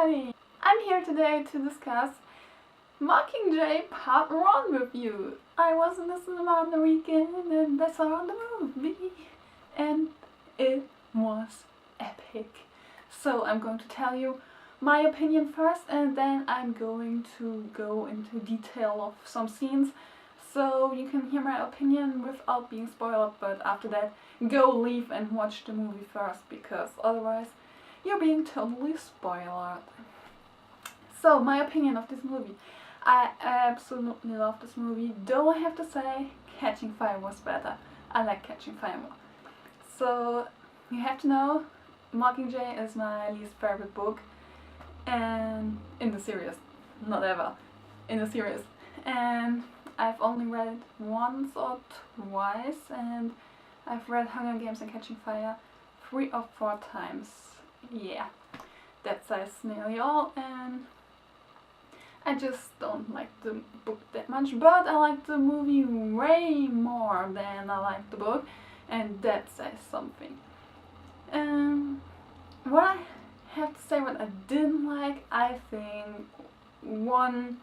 everybody! I'm here today to discuss Mockingjay Part 1 with you. I was in the cinema on the weekend and I saw the movie and it was epic. So I'm going to tell you my opinion first and then I'm going to go into detail of some scenes so you can hear my opinion without being spoiled, but after that go leave and watch the movie first because otherwise you're being totally spoiled. So, my opinion of this movie. I absolutely love this movie. Though I have to say, Catching Fire was better. I like Catching Fire more. So, you have to know, Mockingjay is my least favorite book. And in the series. Not ever. In the series. And I've only read it once or twice. And I've read Hunger Games and Catching Fire 3 or 4 times. Yeah, that says nearly all, and I just don't like the book that much, but I like the movie way more than I like the book, and that says something. What I have to say what I didn't like, I think one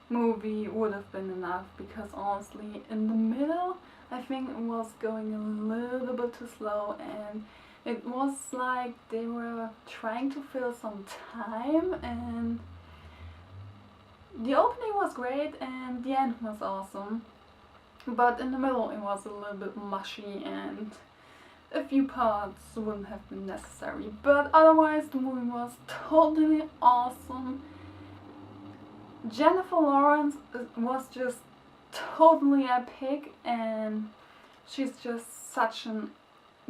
movie would have been enough, because honestly in the middle I think it was going a little bit too slow and it was like they were trying to fill some time, and the opening was great and the end was awesome, but in the middle it was a little bit mushy and a few parts wouldn't have been necessary, but otherwise the movie was totally awesome. Jennifer Lawrence was just totally epic and she's just such an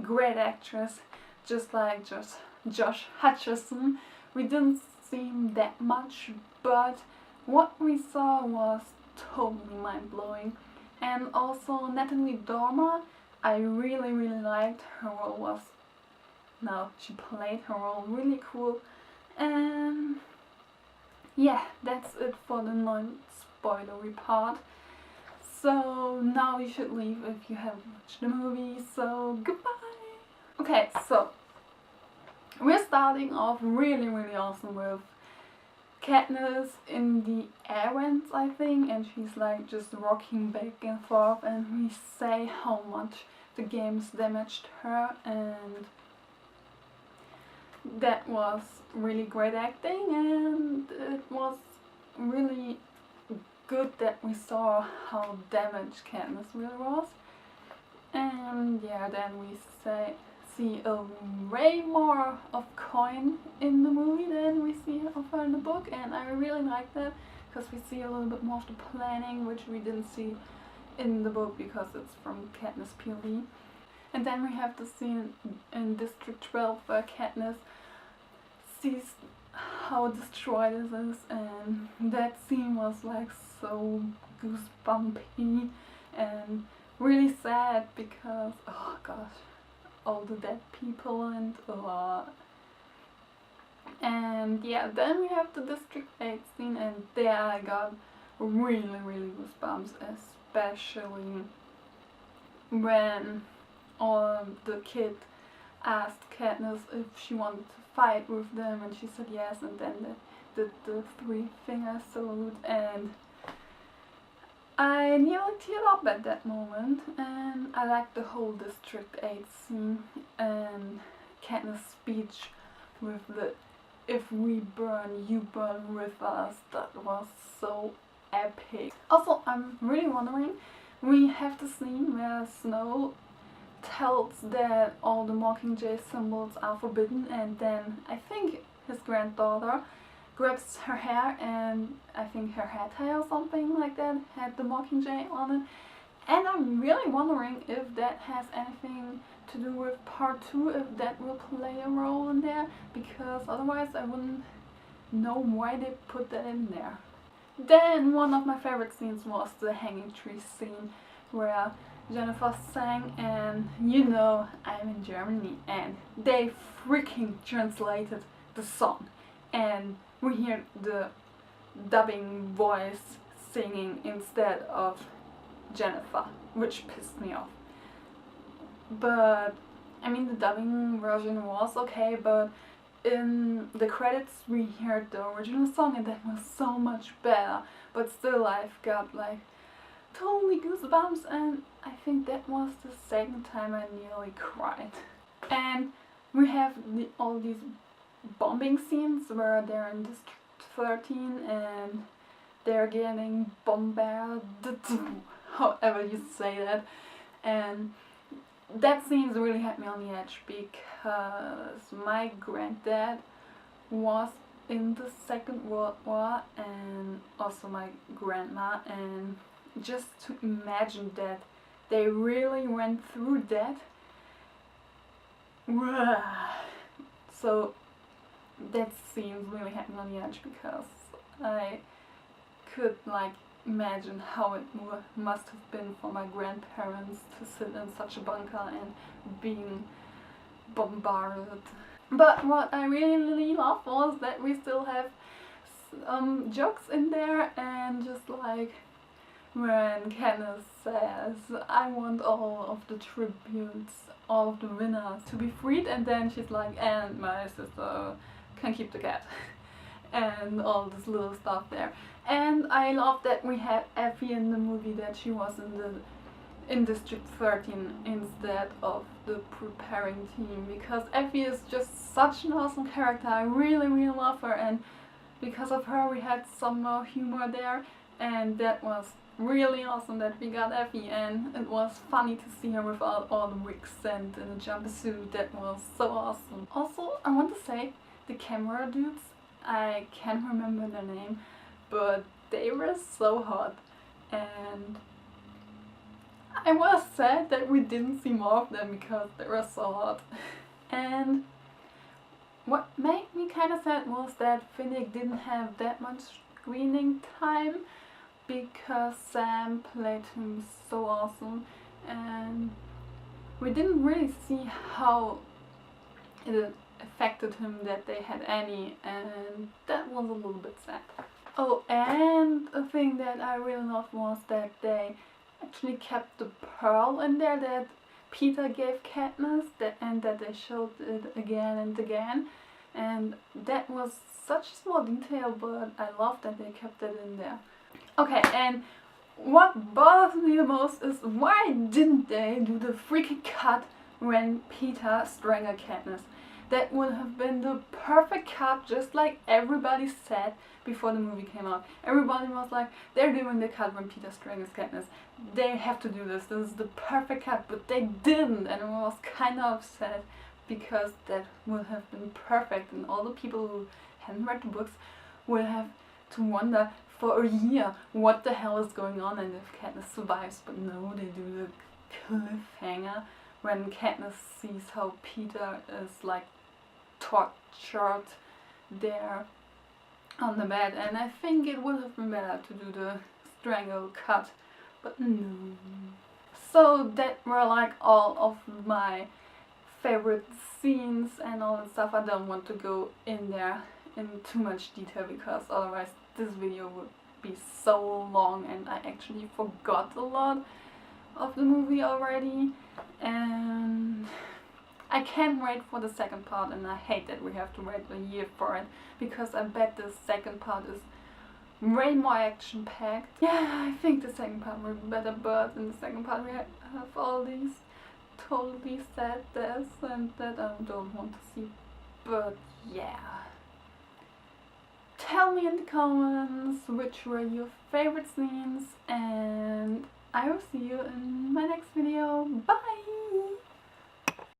great actress, just like Josh Hutcherson. We didn't see him that much, but what we saw was totally mind-blowing. And also Natalie Dormer, I really liked. Her role she played her role really cool. And yeah, that's it for the non-spoilery part. So now you should leave if you haven't watched the movie, so goodbye! Okay, so we're starting off really awesome with Katniss in the air vents, I think, and she's like just rocking back and forth, and we say how much the games damaged her, and that was really great acting, and it was really good that we saw how damaged Katniss really was. And yeah, then we see a way more of Coin in the movie than we see of her in the book, and I really like that because we see a little bit more of the planning, which we didn't see in the book because it's from Katniss POV. And then we have the scene in District 12 where Katniss sees how destroyed it is, and that scene was like so goosebumpy and really sad because, oh gosh, all the dead people and yeah, then we have the District 8 scene, and there I got really goosebumps, especially when the kid asked Katniss if she wanted to fight with them, and she said yes, and then they did the 3-finger salute, and I nearly teared up at that moment. And I liked the whole District 8 scene and Katniss' speech with the "if we burn, you burn with us." That was so epic. Also, I'm really wondering, we have the scene where Snow tells that all the Mockingjay symbols are forbidden, and then I think his granddaughter grabs her hair, and I think her hair tie or something like that had the Mockingjay on it. And I'm really wondering if that has anything to do with part 2, if that will play a role in there, because otherwise I wouldn't know why they put that in there. Then one of my favorite scenes was the hanging tree scene where Jennifer sang, and you know I'm in Germany and they freaking translated the song, and we hear the dubbing voice singing instead of Jennifer, which pissed me off. But I mean, the dubbing version was okay, but in the credits we heard the original song and that was so much better, but still I've got like totally goosebumps, and I think that was the second time I nearly cried. And we have all these bombing scenes where they're in District 13 and they're getting bombarded, however you say that, and that scene really had me on the edge because my granddad was in the Second World War and also my grandma, and just to imagine that they really went through that. So that scene really had me on the edge because I could like imagine how it must have been for my grandparents to sit in such a bunker and being bombarded. But what I really loved was that we still have jokes in there, and just like when Katniss says, I want all of the tributes, all of the winners to be freed, and then she's like, and my sister can keep the cat. And all this little stuff there. And I love that we had Effie in the movie, that she was in District 13 instead of the preparing team, because Effie is just such an awesome character. I really love her, and because of her we had some more humor there, and that was really awesome that we got Effie, and it was funny to see her without all the wigs and in a jumpsuit. That was so awesome. Also, I want to say the camera dudes, I can't remember their name, but they were so hot, and I was sad that we didn't see more of them because they were so hot. And what made me kind of sad was that Finnick didn't have that much screening time because Sam played him so awesome, and we didn't really see how it affected him that they had any, and that was a little bit sad. Oh, and a thing that I really loved was that they actually kept the pearl in there that Peter gave Katniss, and that they showed it again and again, and that was such a small detail, but I love that they kept it in there. Okay, and what bothers me the most is why didn't they do the freaking cut when Peter strangled Katniss? That would have been the perfect cut, just like everybody said before the movie came out. Everybody was like, they're doing the cut when Peter strangles Katniss. They have to do this. This is the perfect cut, but they didn't, and I was kind of upset because that would have been perfect, and all the people who hadn't read the books would have to wonder for a year what the hell is going on and if Katniss survives. But no, they do the cliffhanger when Katniss sees how Peter is like tortured there on the bed, and I think it would have been better to do the strangle cut, but no. So that were like all of my favorite scenes and all that stuff. I don't want to go in there in too much detail because otherwise this video would be so long, and I actually forgot a lot of the movie already, and I can't wait for the second part, and I hate that we have to wait a year for it because I bet the second part is way more action-packed. Yeah, I think the second part will be better, but in the second part we have all these totally sad deaths and that I don't want to see. But yeah. Tell me in the comments which were your favorite scenes, and I will see you in